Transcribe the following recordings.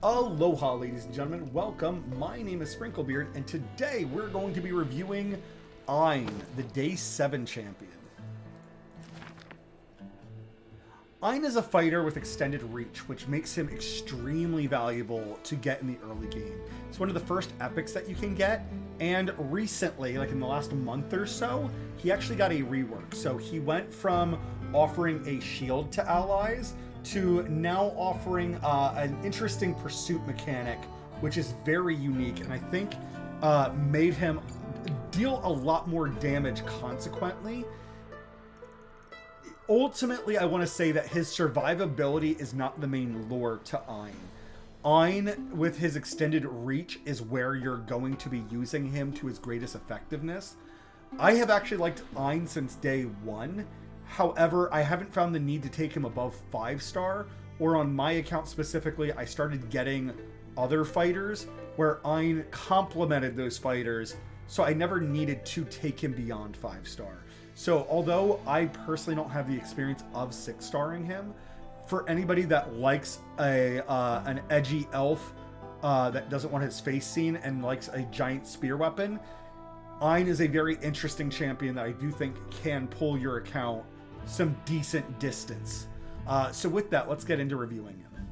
Aloha, ladies and gentlemen. Welcome. My name is Sprinklebeard, and today we're going to be reviewing Ein, the Day 7 champion. Ein is a fighter with extended reach, which makes him extremely valuable to get in the early game. It's one of the first epics that you can get, and recently, like in the last month or so, he actually got a rework. So he went from offering a shield to allies to now offering an interesting pursuit mechanic, which is very unique, and I think made him deal a lot more damage consequently. Ultimately, I want to say that his survivability is not the main lure to Ein. Ein, with his extended reach, is where you're going to be using him to his greatest effectiveness. I have actually liked Ein since day one. However, I haven't found the need to take him above 5-star, or on my account specifically, I started getting other fighters where Ein complemented those fighters, so I never needed to take him beyond 5-star. So although I personally don't have the experience of 6-starring him, for anybody that likes an edgy elf that doesn't want his face seen and likes a giant spear weapon, Ein is a very interesting champion that I do think can pull your account some decent distance. So with that, let's get into reviewing him.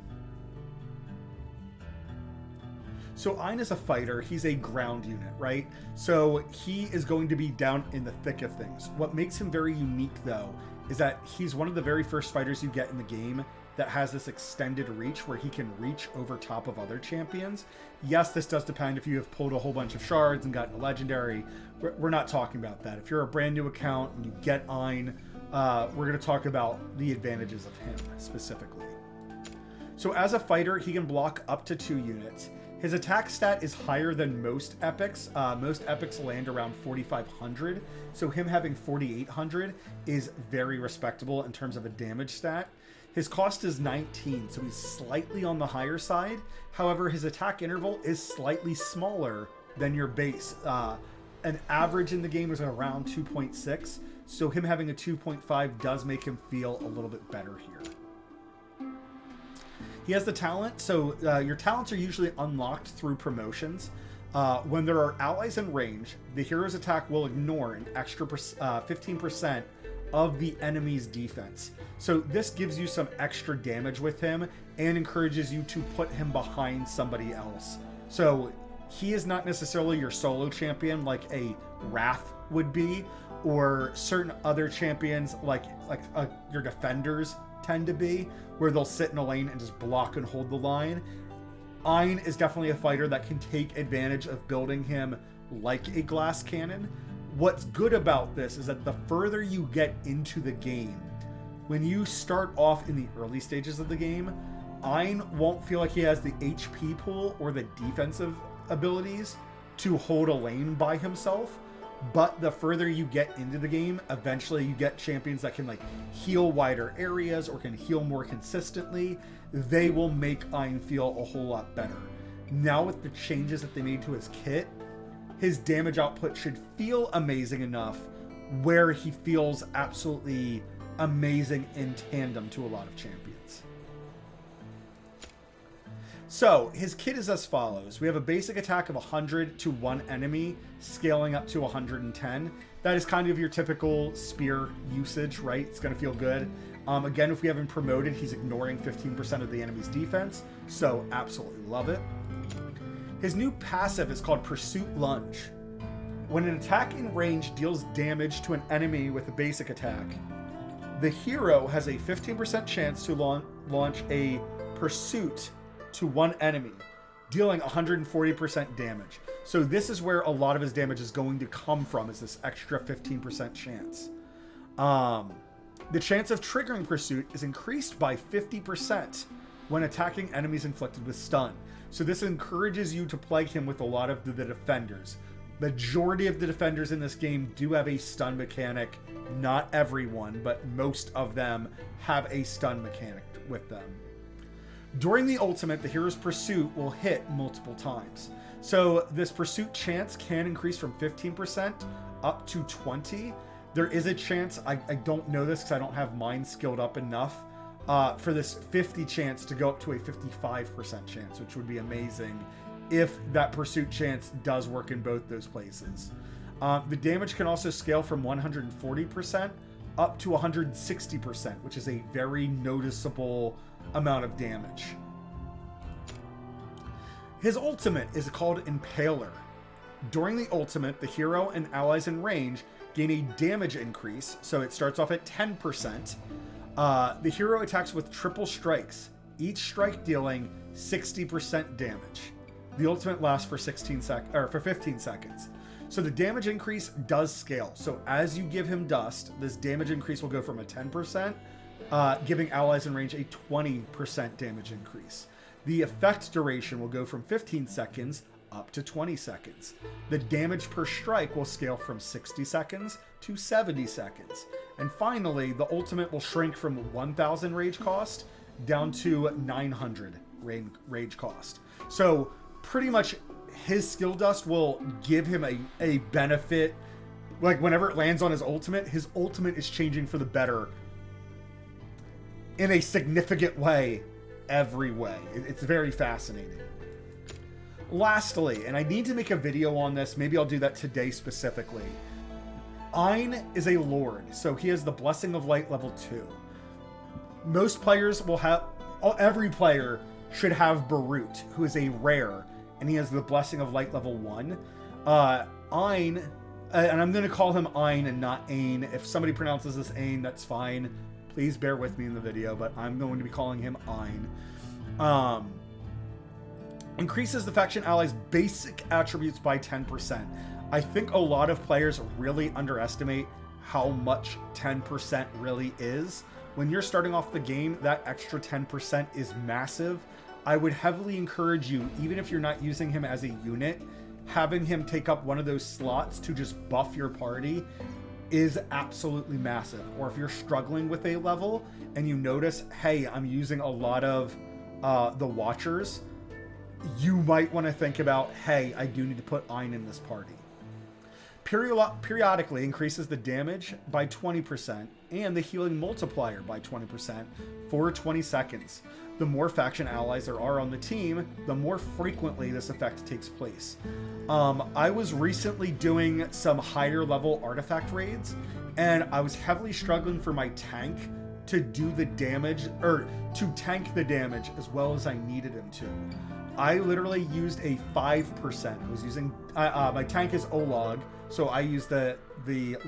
So Ein is a fighter. He's a ground unit, right? So he is going to be down in the thick of things. What makes him very unique, though, is that he's one of the very first fighters you get in the game that has this extended reach where he can reach over top of other champions. Yes, this does depend if you have pulled a whole bunch of shards and gotten a legendary. We're not talking about that. If you're a brand new account and you get Ein, we're going to talk about the advantages of him specifically. So as a fighter, he can block up to 2 units. His attack stat is higher than most epics. Most epics land around 4,500. So him having 4,800 is very respectable in terms of a damage stat. His cost is 19, so he's slightly on the higher side. However, his attack interval is slightly smaller than your base. An average in the game is around 2.6. So him having a 2.5 does make him feel a little bit better here. He has the talent, so your talents are usually unlocked through promotions. When there are allies in range, the hero's attack will ignore an extra 15% of the enemy's defense. So this gives you some extra damage with him and encourages you to put him behind somebody else. So he is not necessarily your solo champion like a Wrath would be, or certain other champions like your defenders tend to be, where they'll sit in a lane and just block and hold the line. Ein is definitely a fighter that can take advantage of building him like a glass cannon. What's good about this is that the further you get into the game, when you start off in the early stages of the game, Ein won't feel like he has the HP pool or the defensive abilities to hold a lane by himself. But the further you get into the game, eventually you get champions that can like heal wider areas or can heal more consistently. They will make Ein feel a whole lot better. Now with the changes that they made to his kit, his damage output should feel amazing enough where he feels absolutely amazing in tandem to a lot of champions. So his kit is as follows. We have a basic attack of 100 to 1 enemy, scaling up to 110. That is kind of your typical spear usage, right? It's going to feel good. Again, if we have him promoted, he's ignoring 15% of the enemy's defense, so absolutely love it. His new passive is called Pursuit Lunge. When an attack in range deals damage to an enemy with a basic attack, the hero has a 15% chance to launch a pursuit to 1 enemy, dealing 140% damage. So this is where a lot of his damage is going to come from, is this extra 15% chance. The chance of triggering pursuit is increased by 50% when attacking enemies inflicted with stun. So this encourages you to plague him with a lot of the defenders. Majority of the defenders in this game do have a stun mechanic. Not everyone, but most of them have a stun mechanic with them. During the ultimate, the hero's pursuit will hit multiple times. So this pursuit chance can increase from 15% up to 20%. There is a chance, I don't know this because I don't have mine skilled up enough, for this 50 chance to go up to a 55% chance, which would be amazing if that pursuit chance does work in both those places. The damage can also scale from 140% up to 160%, which is a very noticeable amount of damage. His ultimate is called Impaler. During the ultimate, the hero and allies in range gain a damage increase, so it starts off at 10%. The hero attacks with triple strikes, each strike dealing 60% damage. The ultimate lasts for 15 seconds. So the damage increase does scale. So as you give him dust, this damage increase will go from a 10%, giving allies in range a 20% damage increase. The effect duration will go from 15 seconds up to 20 seconds. The damage per strike will scale from 60 seconds to 70 seconds. And finally, the ultimate will shrink from 1,000 rage cost down to 900 rage cost. So pretty much his skill dust will give him a benefit. Like whenever it lands on his ultimate is changing for the better in a significant way every way. It's very fascinating. Lastly, and I need to make a video on this, maybe I'll do that today specifically. Ein is a lord, so he has the Blessing of Light level 2. Most players will have, every player should have Barut, who is a rare, and he has the Blessing of Light level 1. Ein, and I'm going to call him Ein and not Ain. If somebody pronounces this Ain, that's fine. Please bear with me in the video, but I'm going to be calling him Ein. Increases the faction allies' basic attributes by 10%. I think a lot of players really underestimate how much 10% really is. When you're starting off the game, that extra 10% is massive. I would heavily encourage you, even if you're not using him as a unit, having him take up one of those slots to just buff your party is absolutely massive. Or if you're struggling with a level and you notice, hey, I'm using a lot of the Watchers, you might want to think about, hey, I do need to put Ein in this party. Periodically increases the damage by 20% and the healing multiplier by 20% for 20 seconds. The more faction allies there are on the team, the more frequently this effect takes place. I was recently doing some higher level artifact raids, and I was heavily struggling for my tank to do the damage, or to tank the damage as well as I needed him to. I literally used a 5%. I was using, my tank is Olog, so I used the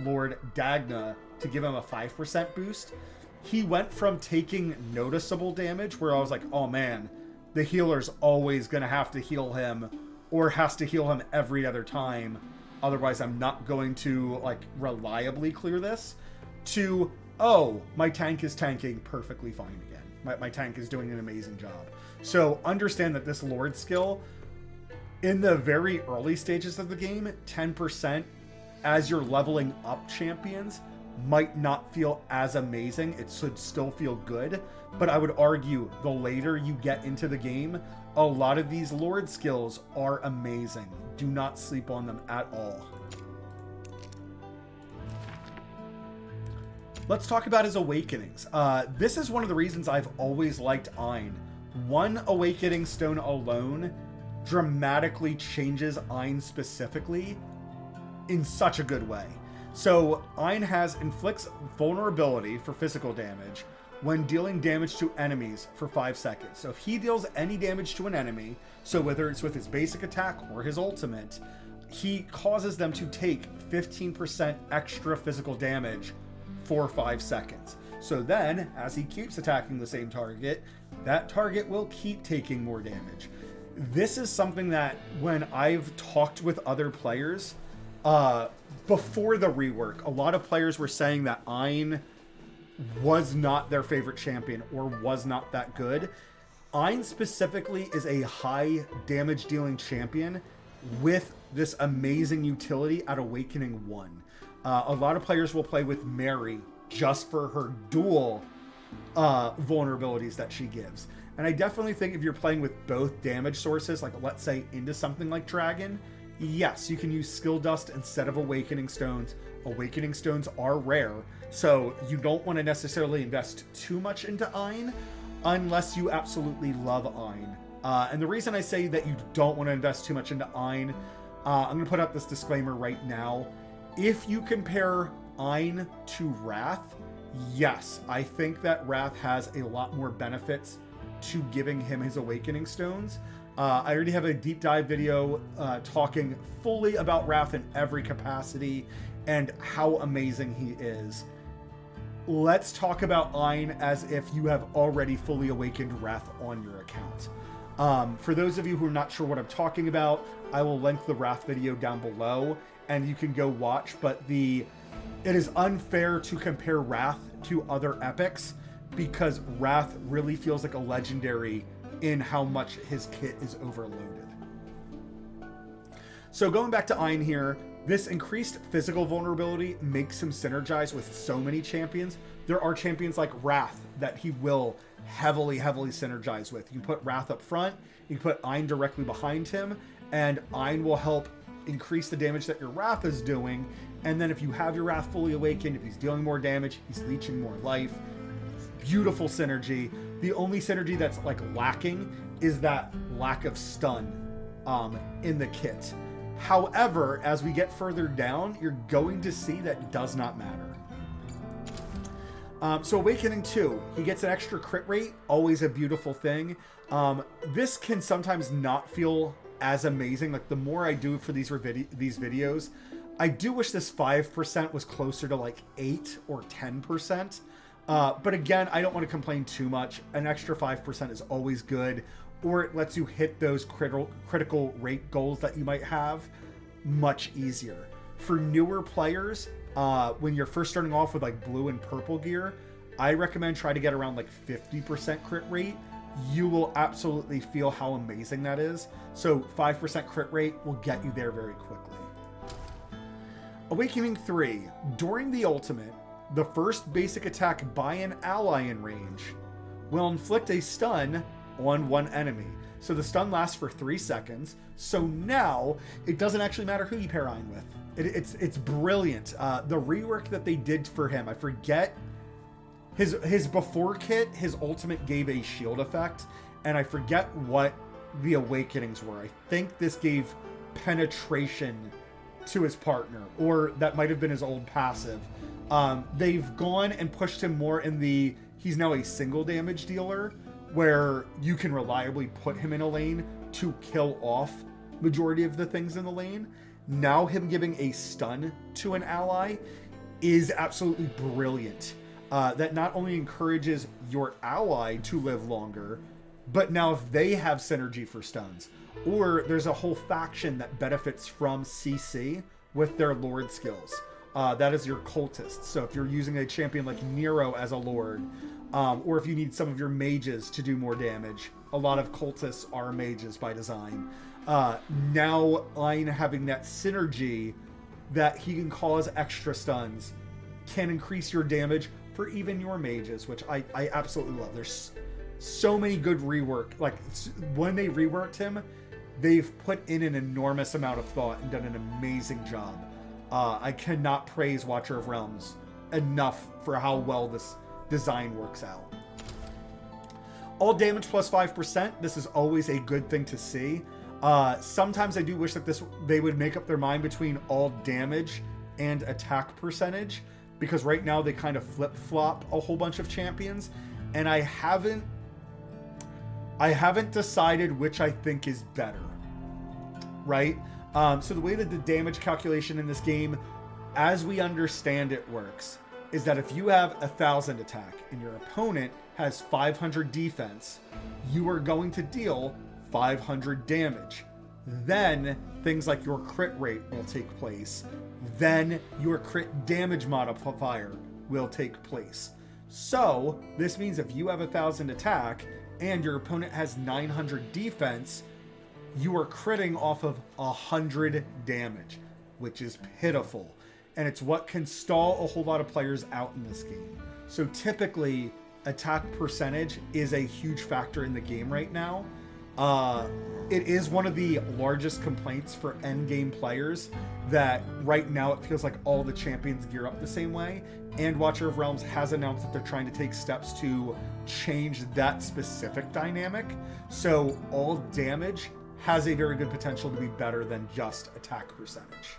Lord Dagna to give him a 5% boost. He went from taking noticeable damage, where I was like, oh man, the healer's always going to have to heal him, or has to heal him every other time. Otherwise, I'm not going to like reliably clear this, to, oh, my tank is tanking perfectly fine again. My tank is doing an amazing job. So understand that this Lord skill, in the very early stages of the game, 10% as you're leveling up champions might not feel as amazing. It should still feel good, but I would argue the later you get into the game, a lot of these Lord skills are amazing. Do not sleep on them at all. Let's talk about his awakenings. This is one of the reasons I've always liked Ein. One awakening stone alone dramatically changes Ein specifically in such a good way. So Ein inflicts vulnerability for physical damage when dealing damage to enemies for 5 seconds. So if he deals any damage to an enemy, so whether it's with his basic attack or his ultimate, he causes them to take 15% extra physical damage for 5 seconds. So then, as he keeps attacking the same target, that target will keep taking more damage. This is something that when I've talked with other players, before the rework, a lot of players were saying that Ein was not their favorite champion or was not that good. Ein specifically is a high damage dealing champion with this amazing utility at Awakening 1. A lot of players will play with Mary just for her dual vulnerabilities that she gives. And I definitely think if you're playing with both damage sources, like let's say into something like Dragon, yes, you can use skill dust instead of awakening stones. Awakening stones are rare, so you don't want to necessarily invest too much into Ein unless you absolutely love Ein. And the reason I say that you don't want to invest too much into Ein, I'm going to put out this disclaimer right now. If you compare Ein to Wrath, yes, I think that Wrath has a lot more benefits to giving him his awakening stones. I already have a deep dive video talking fully about Wrath in every capacity and how amazing he is. Let's talk about Ein as if you have already fully awakened Wrath on your account. For those of you who are not sure what I'm talking about, I will link the Wrath video down below and you can go watch, but it is unfair to compare Wrath to other epics because Wrath really feels like a legendary in how much his kit is overloaded. So going back to Ein here, this increased physical vulnerability makes him synergize with so many champions. There are champions like Wrath that he will heavily synergize with. You can put Wrath up front, you can put Ein directly behind him, and Ein will help increase the damage that your Wrath is doing. And then if you have your Wrath fully awakened, if he's dealing more damage, he's leeching more life. Beautiful synergy. The only synergy that's like lacking is that lack of stun in the kit. However, as we get further down, you're going to see that does not matter. So Awakening 2, he gets an extra crit rate, always a beautiful thing. This can sometimes not feel as amazing. Like the more I do for these videos, I do wish this 5% was closer to like 8 or 10%. But again, I don't want to complain too much. An extra 5% is always good, or it lets you hit those critical rate goals that you might have much easier. For newer players, when you're first starting off with like blue and purple gear, I recommend try to get around like 50% crit rate. You will absolutely feel how amazing that is. So 5% crit rate will get you there very quickly. Awakening 3. During the ultimate, the first basic attack by an ally in range will inflict a stun on one enemy. So the stun lasts for 3 seconds. So now it doesn't actually matter who you pair Ein with. It's brilliant. The rework that they did for him, I forget his before kit, his ultimate gave a shield effect, and I forget what the awakenings were. I think this gave penetration to his partner, or that might have been his old passive. They've gone and pushed him more in he's now a single damage dealer, where you can reliably put him in a lane to kill off majority of the things in the lane. Now him giving a stun to an ally is absolutely brilliant. That not only encourages your ally to live longer, but now if they have synergy for stuns, or there's a whole faction that benefits from CC with their Lord skills. That is your cultists. So if you're using a champion like Nero as a Lord, or if you need some of your mages to do more damage, a lot of cultists are mages by design. Now Ein having that synergy that he can cause extra stuns can increase your damage for even your mages, which I absolutely love. There's so many good rework. Like when they reworked him, they've put in an enormous amount of thought and done an amazing job. I cannot praise Watcher of Realms enough for how well this design works out. All damage plus 5%. This is always a good thing to see. Sometimes I do wish that they would make up their mind between all damage and attack percentage, because right now they kind of flip-flop a whole bunch of champions, and I haven't decided which I think is better, right? So the way that the damage calculation in this game, as we understand it, works is that if you have 1,000 attack and your opponent has 500 defense, you are going to deal 500 damage. Then things like your crit rate will take place. Then your crit damage modifier will take place. So this means if you have 1,000 attack and your opponent has 900 defense, you are critting off of 100 damage, which is pitiful. And it's what can stall a whole lot of players out in this game. So typically, attack percentage is a huge factor in the game right now. It is one of the largest complaints for endgame players that right now it feels like all the champions gear up the same way, and Watcher of Realms has announced that they're trying to take steps to change that specific dynamic. So all damage has a very good potential to be better than just attack percentage.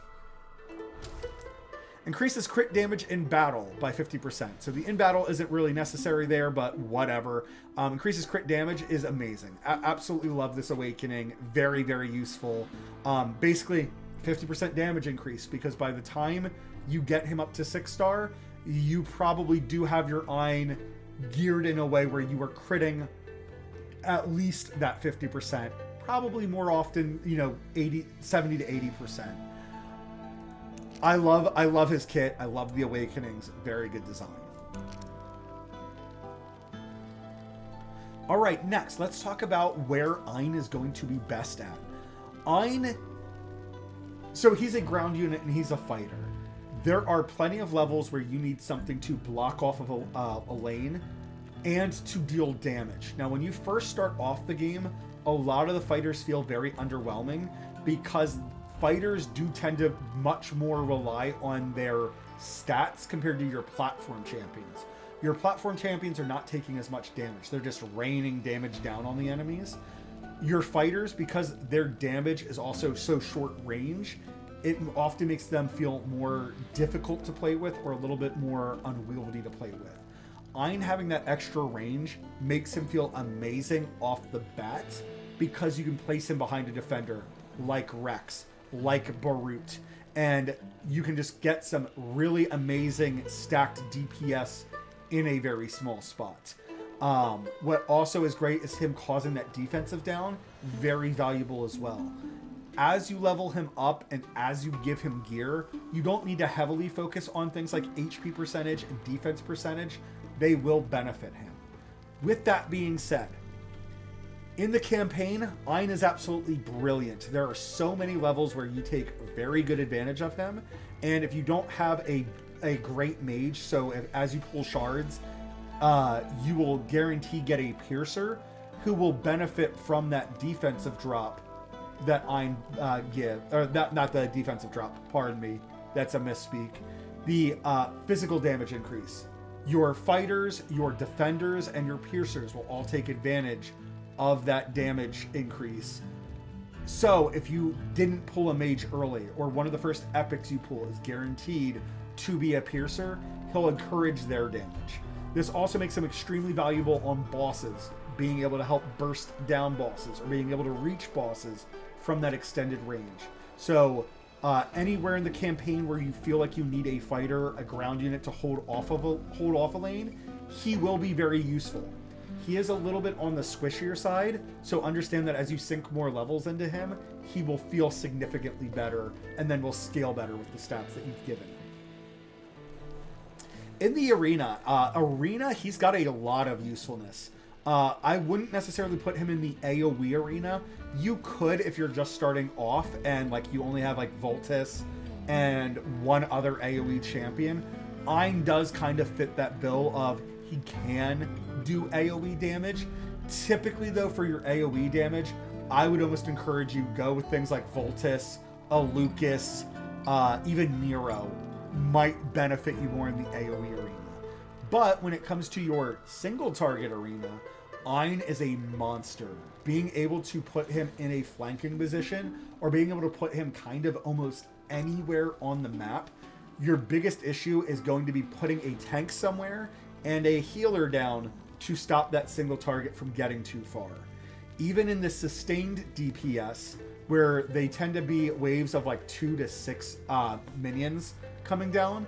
Increases crit damage in battle by 50%. So the in battle isn't really necessary there, but whatever. Increases crit damage is amazing. Absolutely love this awakening. Very, very useful. Basically, 50% damage increase, because by the time you get him up to 6-star, you probably do have your Ein geared in a way where you are critting at least that 50%. Probably more often, 70 to 80%. I love his kit. I love the awakenings. Very good design. All right, next, let's talk about where Ein is going to be best at. Ein, so he's a ground unit and he's a fighter. There are plenty of levels where you need something to block off of a lane and to deal damage. Now, when you first start off the game, a lot of the fighters feel very underwhelming because fighters do tend to much more rely on their stats compared to your platform champions. Your platform champions are not taking as much damage. They're just raining damage down on the enemies. Your fighters, because their damage is also so short range, it often makes them feel more difficult to play with or a little bit more unwieldy to play with. Ein having that extra range makes him feel amazing off the bat because you can place him behind a defender like Rex, like Barut, and you can just get some really amazing stacked DPS in a very small spot. What also is great is him causing that defensive down, very valuable as well. As you level him up and as you give him gear, you don't need to heavily focus on things like HP percentage and defense percentage. They will benefit him. With that being said, in the campaign, Ein is absolutely brilliant. There are so many levels where you take very good advantage of him, and if you don't have a great mage, so as you pull shards, you will guarantee get a piercer who will benefit from that defensive drop that Ein give, or not the defensive drop, pardon me, that's a misspeak. The physical damage increase. Your fighters, your defenders, and your piercers will all take advantage of that damage increase. So if you didn't pull a mage early, or one of the first epics you pull is guaranteed to be a piercer, he'll encourage their damage. This also makes him extremely valuable on bosses, being able to help burst down bosses or being able to reach bosses from that extended range. So anywhere in the campaign where you feel like you need a fighter, a ground unit to hold off a lane, he will be very useful. He is a little bit on the squishier side, so understand that as you sink more levels into him, he will feel significantly better and then will scale better with the stats that you've given him. In the arena, he's got a lot of usefulness. I wouldn't necessarily put him in the AoE arena. You could if you're just starting off and like you only have like Voltus and one other AoE champion. Ein does kind of fit that bill of he can do AoE damage. Typically though, for your AoE damage, I would almost encourage you go with things like Voltus, a Lucas, even Nero might benefit you more in the AoE arena. But when it comes to your single target arena, Ein is a monster. Being able to put him in a flanking position or being able to put him kind of almost anywhere on the map, your biggest issue is going to be putting a tank somewhere and a healer down to stop that single target from getting too far. Even in the sustained DPS, where they tend to be waves of like 2 to 6 minions coming down,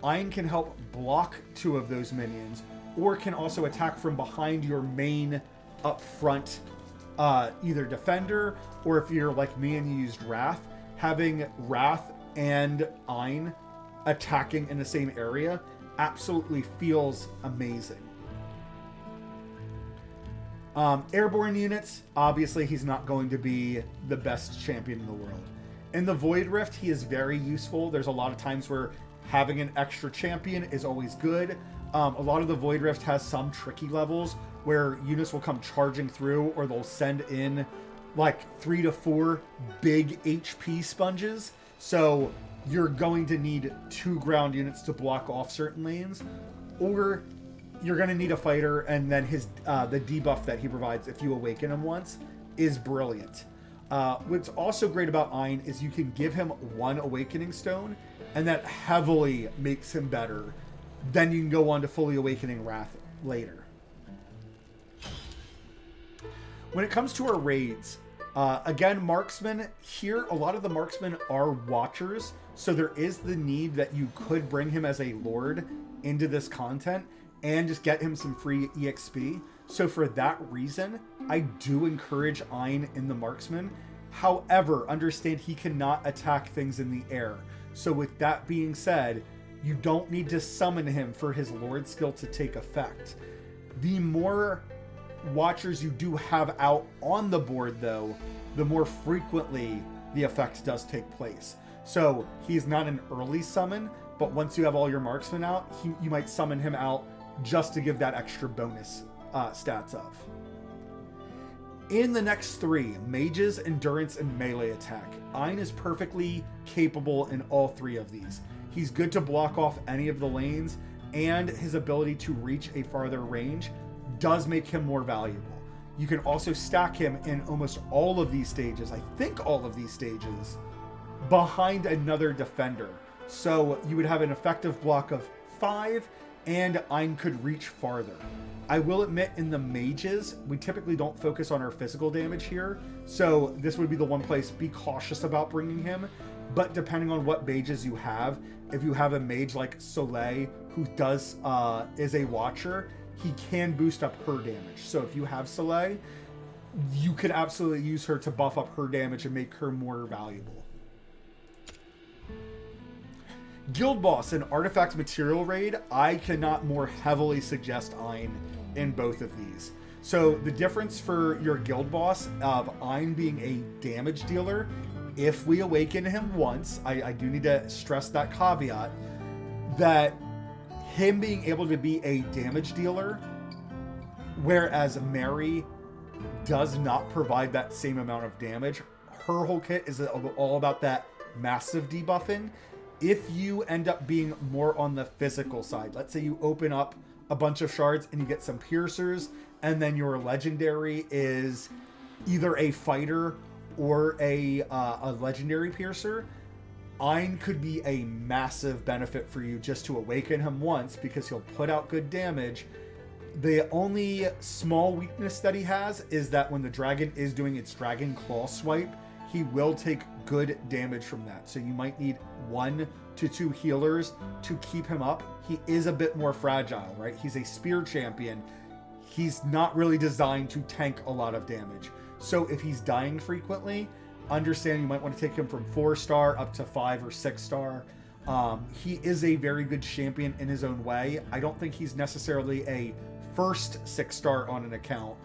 Ein can help block 2 of those minions, or can also attack from behind your main up front, either defender, or if you're like me and you used Wrath, having Wrath and Ein attacking in the same area absolutely feels amazing. Airborne units, obviously he's not going to be the best champion in the world. In the Void Rift, he is very useful. There's a lot of times where having an extra champion is always good. A lot of the Void Rift has some tricky levels where units will come charging through, or they'll send in like 3 to 4 big HP sponges. So you're going to need 2 ground units to block off certain lanes, or you're going to need a fighter, and then his the debuff that he provides if you awaken him once is brilliant. What's also great about Ein is you can give him 1 awakening stone, and that heavily makes him better. Then you can go on to fully awakening Wrath later. When it comes to our raids, again, marksmen here, a lot of the marksmen are watchers, so there is the need that you could bring him as a lord into this content and just get him some free EXP. So for that reason, I do encourage Ein in the marksman. However, understand he cannot attack things in the air. So with that being said, you don't need to summon him for his lord skill to take effect. The more watchers you do have out on the board, though, the more frequently the effect does take place. So he's not an early summon, but once you have all your marksmen out, you might summon him out just to give that extra bonus stats of. In the next 3, mages, endurance, and melee attack, Ein is perfectly capable in all 3 of these. He's good to block off any of the lanes, and his ability to reach a farther range does make him more valuable. You can also stack him in almost all of these stages, I think all of these stages, behind another defender. So you would have an effective block of 5, and Ein could reach farther. I will admit, in the mages, we typically don't focus on our physical damage here, so this would be the one place, be cautious about bringing him. But depending on what mages you have, if you have a mage like Soleil, who is a watcher, he can boost up her damage. So if you have Soleil, you could absolutely use her to buff up her damage and make her more valuable. Guild Boss and Artifact Material Raid, I cannot more heavily suggest Ein in both of these. So the difference for your Guild Boss of Ein being a damage dealer, if we awaken him once, I do need to stress that caveat, that him being able to be a damage dealer, whereas Mary does not provide that same amount of damage. Her whole kit is all about that massive debuffing. If you end up being more on the physical side, let's say you open up a bunch of shards and you get some piercers, and then your legendary is either a fighter or a legendary piercer, Ein could be a massive benefit for you just to awaken him once, because he'll put out good damage. The only small weakness that he has is that when the dragon is doing its dragon claw swipe, he will take good damage from that. So you might need 1 to 2 healers to keep him up. He is a bit more fragile, right? He's a spear champion. He's not really designed to tank a lot of damage. So if he's dying frequently, understand you might want to take him from 4-star up to 5 or 6-star. He is a very good champion in his own way. I don't think he's necessarily a first 6-star on an account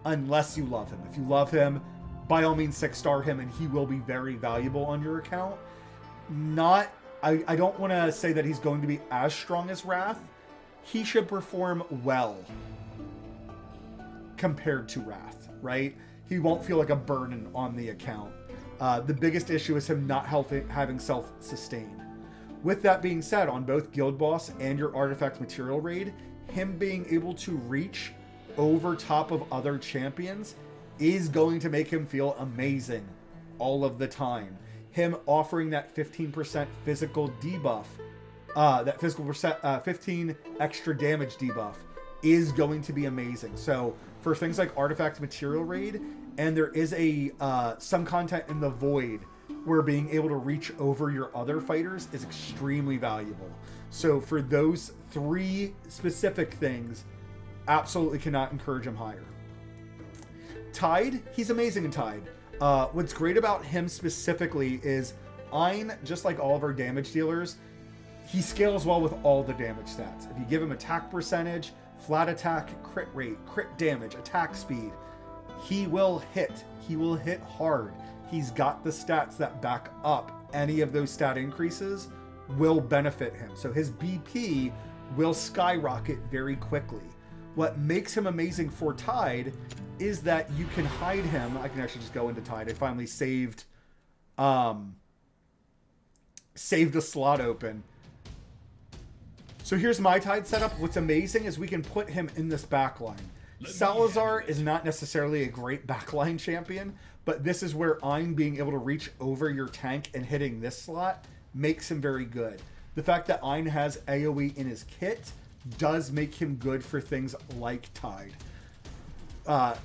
unless you love him. If you love him, by all means 6-star him, and he will be very valuable on your account. I don't want to say that he's going to be as strong as Wrath. He should perform well compared to Wrath, right? He won't feel like a burden on the account. The biggest issue is him not having self-sustain. With that being said, on both Guild Boss and your Artifact Material Raid, him being able to reach over top of other champions is going to make him feel amazing all of the time. Him offering that 15% physical debuff, that physical 15 extra damage debuff is going to be amazing. So for things like Artifact Material Raid, and there is some content in the Void where being able to reach over your other fighters is extremely valuable. So for those 3 specific things, absolutely cannot encourage him higher. Tide, he's amazing in Tide. What's great about him specifically is Ein, just like all of our damage dealers, he scales well with all the damage stats. If you give him attack percentage, flat attack, crit rate, crit damage, attack speed, he will hit. He will hit hard. He's got the stats that back up any of those stat increases will benefit him. So his BP will skyrocket very quickly. What makes him amazing for Tide is that you can hide him. I can actually just go into Tide. I finally saved a slot open. So here's my Tide setup. What's amazing is we can put him in this backline. Salazar is not necessarily a great backline champion, but this is where I'm being able to reach over your tank and hitting this slot makes him very good. The fact that Ein has AoE in his kit does make him good for things like Tide.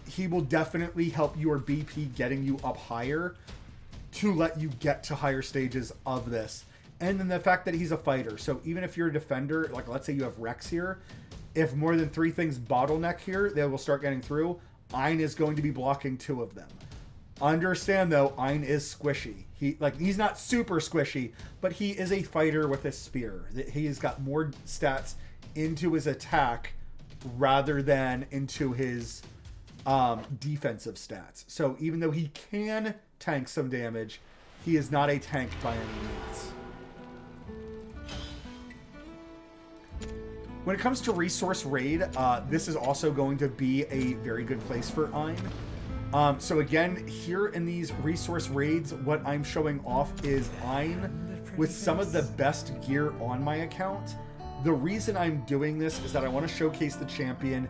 He will definitely help your BP getting you up higher to let you get to higher stages of this. And then the fact that he's a fighter. So even if you're a defender, like let's say you have Rex here, if more than 3 things bottleneck here, they will start getting through. Ein is going to be blocking 2 of them. Understand though, Ein is squishy. He's not super squishy, but he is a fighter with a spear. He's got more stats into his attack rather than into his defensive stats. So even though he can tank some damage, he is not a tank by any means. When it comes to resource raid, this is also going to be a very good place for Ein. So again, here in these resource raids, what I'm showing off is Ein with some of the best gear on my account. The reason I'm doing this is that I want to showcase the champion.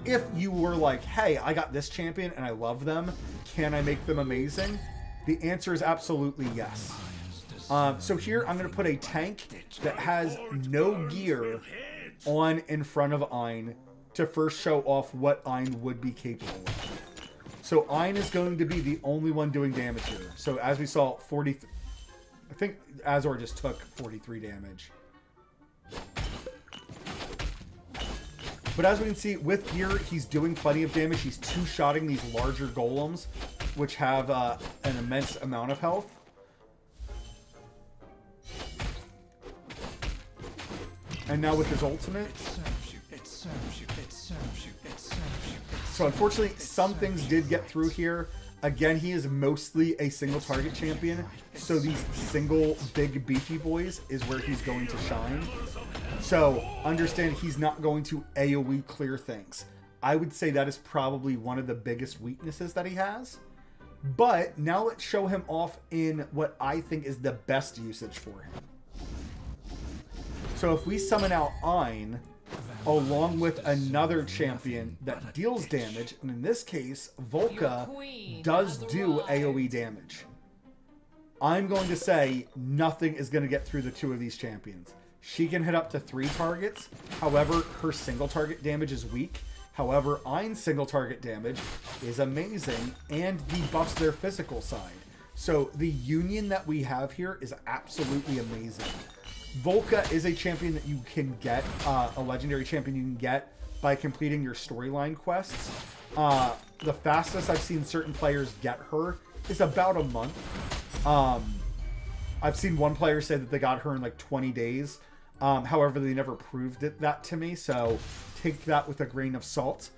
If you were like, hey, I got this champion and I love them, can I make them amazing? The answer is absolutely yes. So here I'm going to put a tank that has no gear on in front of Ein to first show off what Ein would be capable of. So Ein is going to be the only one doing damage here. So as we saw, I think Azor just took 43 damage. But as we can see, with gear, he's doing plenty of damage. He's two-shotting these larger golems, which have an immense amount of health. And now with his ultimate. So unfortunately, some things did get through here. Again, he is mostly a single target champion. So these single big beefy boys is where he's going to shine. So understand he's not going to AoE clear things. I would say that is probably one of the biggest weaknesses that he has. But now let's show him off in what I think is the best usage for him. So if we summon out Ein, along with another champion that deals damage, and in this case, Volca does do AoE damage. I'm going to say nothing is going to get through the 2 of these champions. She can hit up to 3 targets. However, her single target damage is weak. However, Ein's single target damage is amazing and debuffs their physical side. So the union that we have here is absolutely amazing. Volca is a champion that you can get, a legendary champion you can get by completing your storyline quests. The fastest I've seen certain players get her is about a month. I've seen one player say that they got her in like 20 days. However, they never proved that to me, so take that with a grain of salt.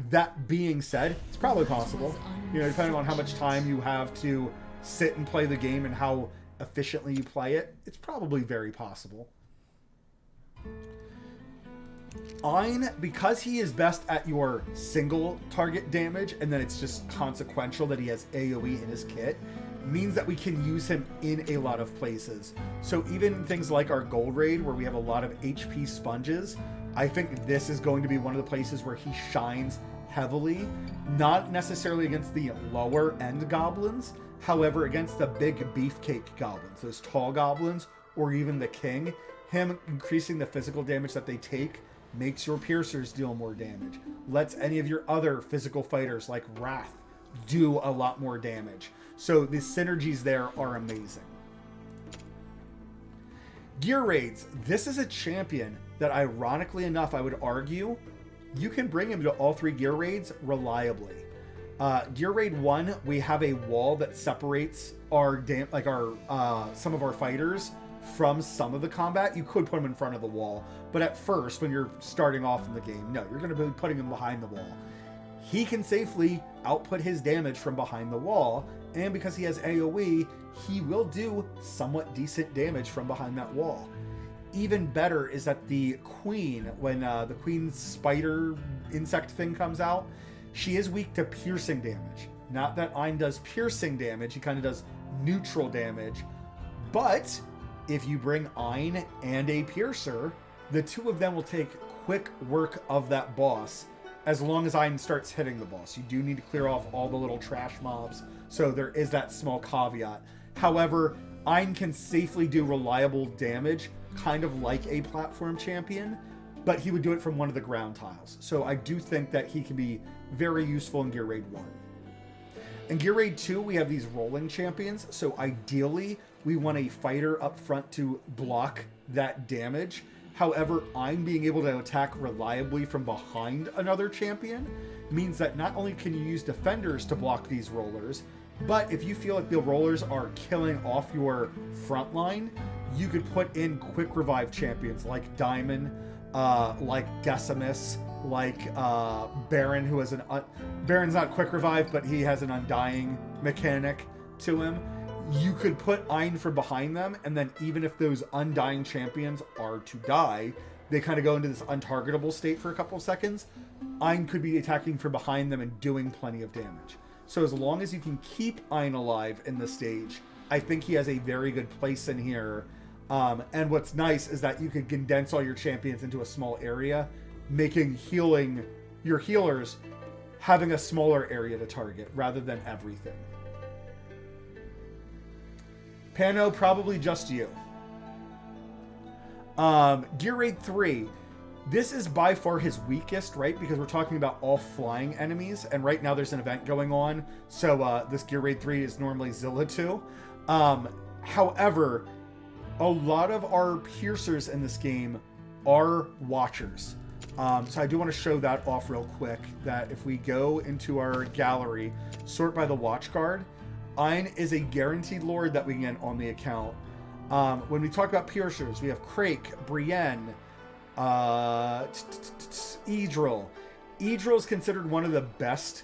That being said, it's probably possible. You know, depending on how much time you have to sit and play the game and how efficiently you play it, it's probably very possible. Ein, because he is best at your single target damage, and then it's just consequential that he has AoE in his kit, means that we can use him in a lot of places. So even things like our gold raid, where we have a lot of HP sponges, I think this is going to be one of the places where he shines heavily, not necessarily against the lower end goblins, however, against the big beefcake goblins, those tall goblins, or even the king, him increasing the physical damage that they take makes your piercers deal more damage. Lets any of your other physical fighters like Wrath do a lot more damage. So the synergies there are amazing. Gear raids. This is a champion that, ironically enough, I would argue you can bring him to all 3 gear raids reliably. Gear raid 1, we have a wall that separates our some of our fighters from some of the combat. You could put him in front of the wall, but at first, when you're starting off in the game, no, you're going to be putting him behind the wall. He can safely output his damage from behind the wall, and because he has AoE, he will do somewhat decent damage from behind that wall. even better is that the queen, when the queen's spider insect thing comes out, she is weak to piercing damage. Not that Ein does piercing damage, he kind of does neutral damage. But if you bring Ein and a piercer, the two of them will take quick work of that boss as long as Ein starts hitting the boss. You do need to clear off all the little trash mobs, so there is that small caveat. However, Ein can safely do reliable damage, kind of like a platform champion, but he would do it from one of the ground tiles. So I do think that he can be very useful in Gear Raid 1. In Gear Raid 2, we have these rolling champions, so ideally, we want a fighter up front to block that damage. However, Ein being able to attack reliably from behind another champion means that not only can you use defenders to block these rollers, but if you feel like the rollers are killing off your front line, you could put in quick revive champions like Diamond, like Decimus, like Baron, who has Baron's not quick revive, but he has an undying mechanic to him. You could put Ein from behind them, and then even if those undying champions are to die, they kind of go into this untargetable state for a couple of seconds. Ein could be attacking from behind them and doing plenty of damage. So as long as you can keep Ein alive in the stage, I think he has a very good place in here. And what's nice is that you could condense all your champions into a small area, making healing your healers having a smaller area to target rather than everything. Pano, probably just you. Gear Raid 3. This is by far his weakest, right? Because we're talking about all flying enemies, and right now there's an event going on. So this Gear Raid 3 is normally Zilla 2. However, a lot of our piercers in this game are watchers. So I do want to show that off real quick, that if we go into our gallery, sort by the watch guard, Ein is a guaranteed lord that we get on the account. When we talk about piercers, we have Crake, Brienne, Idril. Idril is considered one of the best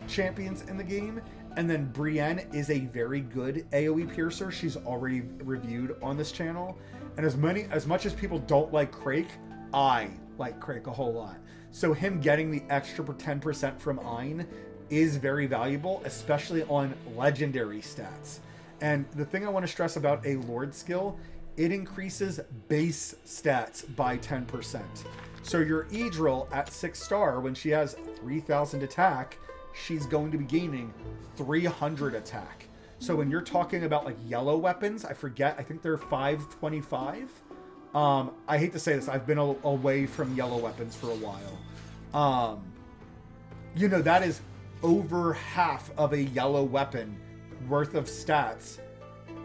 champions in the game, and then Brienne is a very good AoE piercer. She's already reviewed on this channel, and as much as people don't like Crake, I like Crake a whole lot. So him getting the extra 10% from Ein is very valuable, especially on legendary stats. And the thing I want to stress about a Lord skill, it increases base stats by 10%. So your Idril at 6 star, when she has 3,000 attack, she's going to be gaining 300 attack. So when you're talking about like yellow weapons, I think they're 525. I hate to say this, I've been away from yellow weapons for a while. That is over half of a yellow weapon worth of stats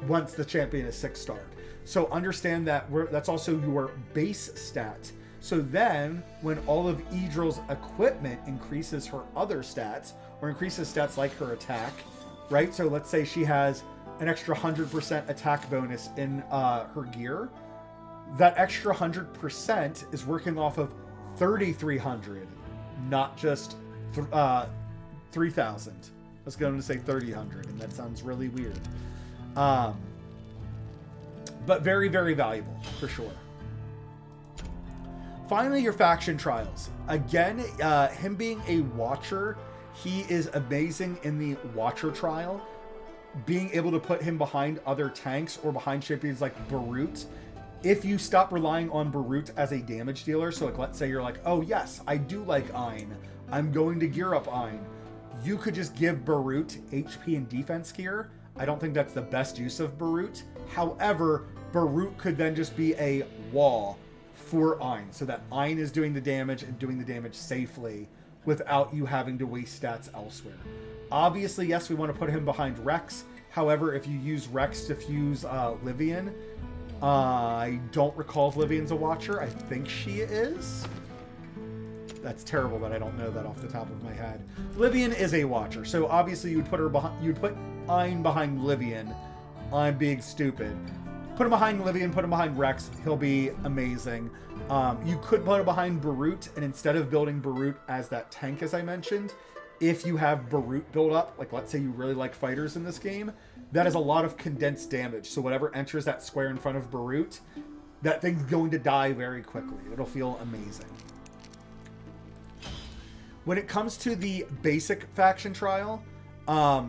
once the champion is 6 starred. So understand that that's also your base stat. So then when all of Idril's equipment increases her other stats, or increases stats like her attack, right? So let's say she has an extra 100% attack bonus in her gear. That extra 100% is working off of 3,300, not just 3,000. I was going to say 3,000, and that sounds really weird. But very, very valuable, for sure. Finally, your faction trials. Again, him being a watcher, he is amazing in the watcher trial. Being able to put him behind other tanks or behind champions like Barut. If you stop relying on Barut as a damage dealer, so like let's say you're like, oh yes, I do like Ein, I'm going to gear up Ein. You could just give Barut HP and defense gear. I don't think that's the best use of Barut. However, Barut could then just be a wall for Ein, so that Ein is doing the damage and doing the damage safely without you having to waste stats elsewhere. Obviously, yes, we want to put him behind Rex. However, if you use Rex to fuse Livian, I don't recall if Livian's a watcher. I think she is. That's terrible that I don't know that off the top of my head. Livian is a watcher, so obviously you'd put Ein behind Livian. I'm being stupid. Put him behind Livian, put him behind Rex. He'll be amazing. You could put him behind Barut, and instead of building Barut as that tank, as I mentioned, if you have Barut build up, like let's say you really like fighters in this game, that is a lot of condensed damage. So whatever enters that square in front of Barut that thing's going to die very quickly. It'll feel amazing. When it comes to the basic faction trial,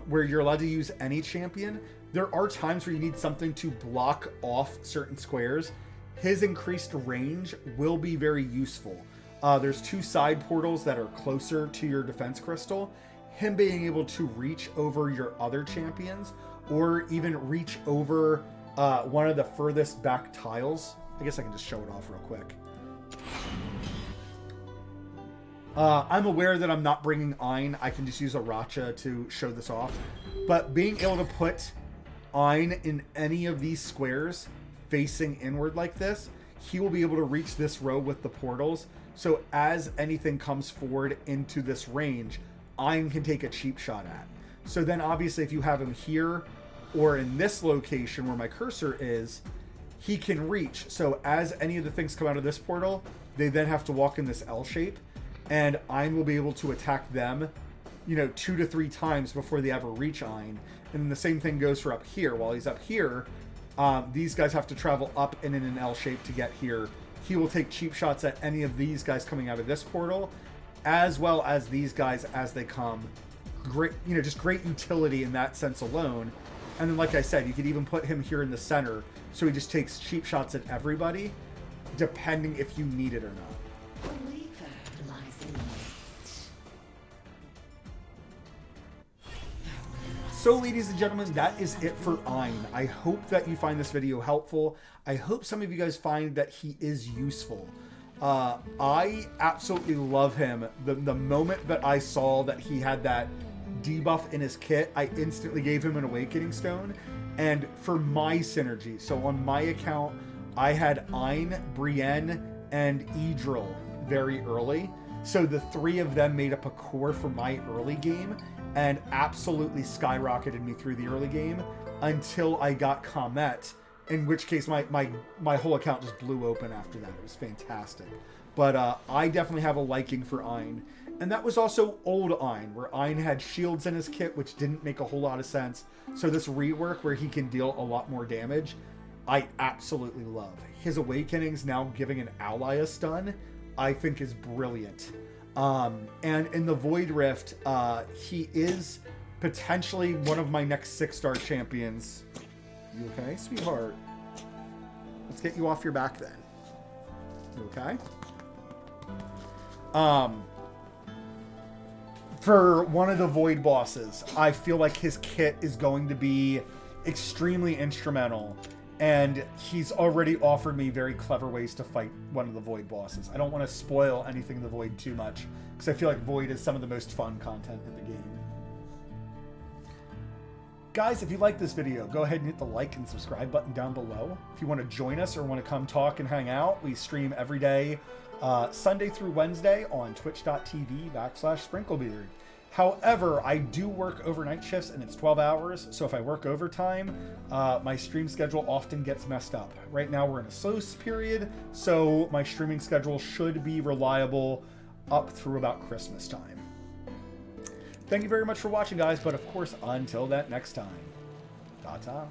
where you're allowed to use any champion, there are times where you need something to block off certain squares. His increased range will be very useful. There's 2 side portals that are closer to your defense crystal. Him being able to reach over your other champions, or even reach over one of the furthest back tiles. I guess I can just show it off real quick. I'm aware that I'm not bringing Ein. I can just use a Racha to show this off. But being able to put Ein in any of these squares facing inward like this, he will be able to reach this row with the portals. So as anything comes forward into this range, Ein can take a cheap shot at. So then obviously if you have him here or in this location where my cursor is, he can reach. So as any of the things come out of this portal, they then have to walk in this L shape. And Ein will be able to attack them, 2 to 3 times before they ever reach Ein. And then the same thing goes for up here. While he's up here, these guys have to travel up and in an L shape to get here. He will take cheap shots at any of these guys coming out of this portal, as well as these guys as they come. Great, just great utility in that sense alone. And then, like I said, you could even put him here in the center, so he just takes cheap shots at everybody, depending if you need it or not. So, ladies and gentlemen, that is it for Ein. I hope that you find this video helpful. I hope some of you guys find that he is useful. I absolutely love him. The moment that I saw that he had that debuff in his kit, I instantly gave him an Awakening Stone. And for my synergy, so on my account, I had Ein, Brienne, and Idril very early. So the 3 of them made up a core for my early game, and absolutely skyrocketed me through the early game until I got Comet, in which case my whole account just blew open after that. It was fantastic. But I definitely have a liking for Ein. And that was also old Ein, where Ein had shields in his kit, which didn't make a whole lot of sense. So this rework where he can deal a lot more damage, I absolutely love. His Awakenings now giving an ally a stun, I think is brilliant. And in the Void Rift, he is potentially one of my next 6-star champions. You okay, sweetheart? Let's get you off your back then. You okay? For one of the Void bosses, I feel like his kit is going to be extremely instrumental. And he's already offered me very clever ways to fight one of the Void bosses. I don't want to spoil anything in the Void too much, because I feel like Void is some of the most fun content in the game. Guys, if you like this video, go ahead and hit the like and subscribe button down below. If you want to join us or want to come talk and hang out, we stream every day, Sunday through Wednesday on twitch.tv/sprinklebeard. However, I do work overnight shifts and it's 12 hours. So if I work overtime, my stream schedule often gets messed up. Right now we're in a slow period, so my streaming schedule should be reliable up through about Christmas time. Thank you very much for watching, guys. But of course, until that next time, ta-ta.